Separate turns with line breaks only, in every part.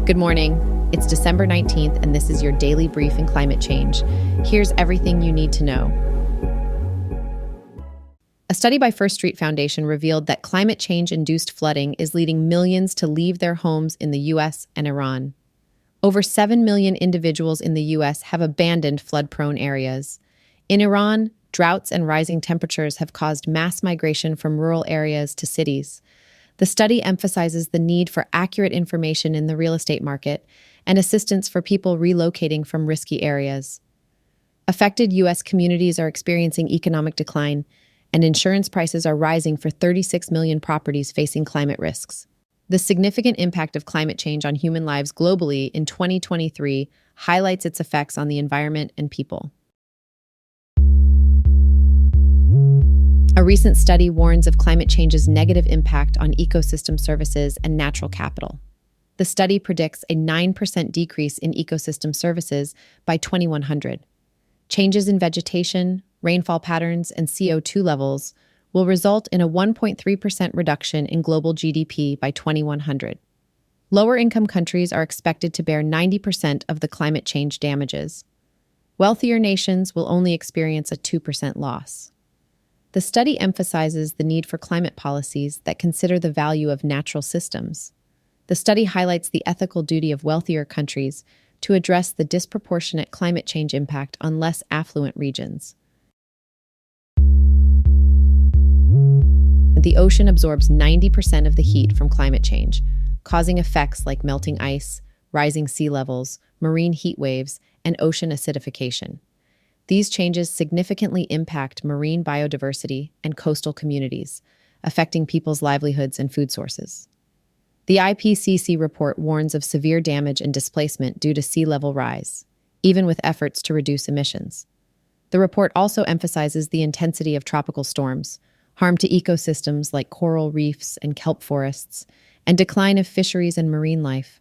Good morning. It's December 19th, and this is your daily brief in climate change. Here's everything you need to know. A study by First Street Foundation revealed that climate change-induced flooding is leading millions to leave their homes in the U.S. and Iran. Over 7 million individuals in the U.S. have abandoned flood-prone areas. In Iran, droughts and rising temperatures have caused mass migration from rural areas to cities. The study emphasizes the need for accurate information in the real estate market and assistance for people relocating from risky areas. Affected U.S. communities are experiencing economic decline, and insurance prices are rising for 36 million properties facing climate risks. The significant impact of climate change on human lives globally in 2023 highlights its effects on the environment and people. A recent study warns of climate change's negative impact on ecosystem services and natural capital. The study predicts a 9% decrease in ecosystem services by 2100. Changes in vegetation, rainfall patterns, and CO2 levels will result in a 1.3% reduction in global GDP by 2100. Lower-income countries are expected to bear 90% of the climate change damages. Wealthier nations will only experience a 2% loss. The study emphasizes the need for climate policies that consider the value of natural systems. The study highlights the ethical duty of wealthier countries to address the disproportionate climate change impact on less affluent regions. The ocean absorbs 90% of the heat from climate change, causing effects like melting ice, rising sea levels, marine heat waves, and ocean acidification. These changes significantly impact marine biodiversity and coastal communities, affecting people's livelihoods and food sources. The IPCC report warns of severe damage and displacement due to sea level rise, even with efforts to reduce emissions. The report also emphasizes the intensity of tropical storms, harm to ecosystems like coral reefs and kelp forests, and decline of fisheries and marine life.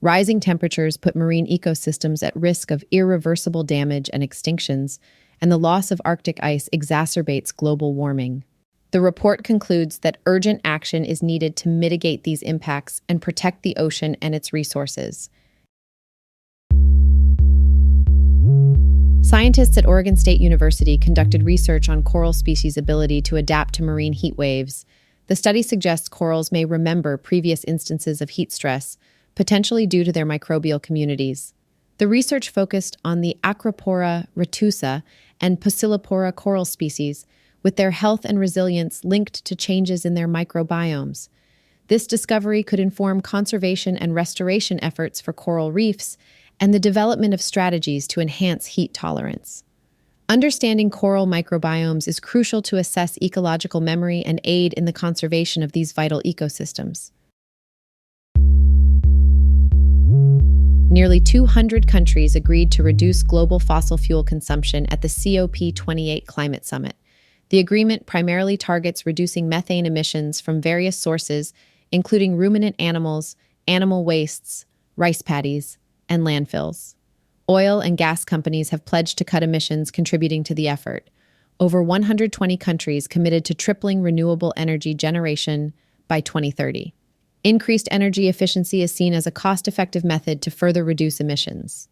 Rising temperatures put marine ecosystems at risk of irreversible damage and extinctions, and the loss of Arctic ice exacerbates global warming. The report concludes that urgent action is needed to mitigate these impacts and protect the ocean and its resources. Scientists at Oregon State University conducted research on coral species' ability to adapt to marine heat waves. The study suggests corals may remember previous instances of heat stress, potentially due to their microbial communities. The research focused on the Acropora retusa and Pusillipora coral species, with their health and resilience linked to changes in their microbiomes. This discovery could inform conservation and restoration efforts for coral reefs and the development of strategies to enhance heat tolerance. Understanding coral microbiomes is crucial to assess ecological memory and aid in the conservation of these vital ecosystems. Nearly 200 countries agreed to reduce global fossil fuel consumption at the COP28 Climate Summit. The agreement primarily targets reducing methane emissions from various sources, including ruminant animals, animal wastes, rice paddies, and landfills. Oil and gas companies have pledged to cut emissions, contributing to the effort. Over 120 countries committed to tripling renewable energy generation by 2030. Increased energy efficiency is seen as a cost-effective method to further reduce emissions.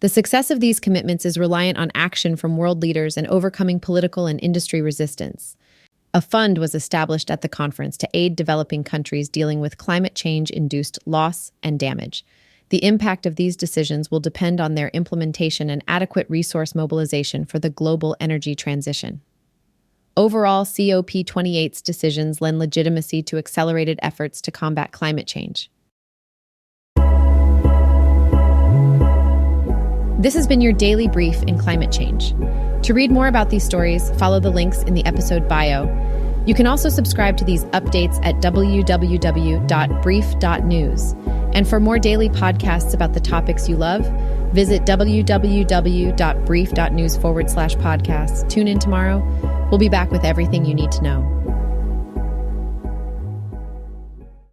The success of these commitments is reliant on action from world leaders and overcoming political and industry resistance. A fund was established at the conference to aid developing countries dealing with climate change-induced loss and damage. The impact of these decisions will depend on their implementation and adequate resource mobilization for the global energy transition. Overall, COP28's decisions lend legitimacy to accelerated efforts to combat climate change. This has been your daily brief in climate change. To read more about these stories, follow the links in the episode bio. You can also subscribe to these updates at www.brief.news. And for more daily podcasts about the topics you love, visit www.brief.news/podcasts. Tune in tomorrow. We'll be back with everything you need to know.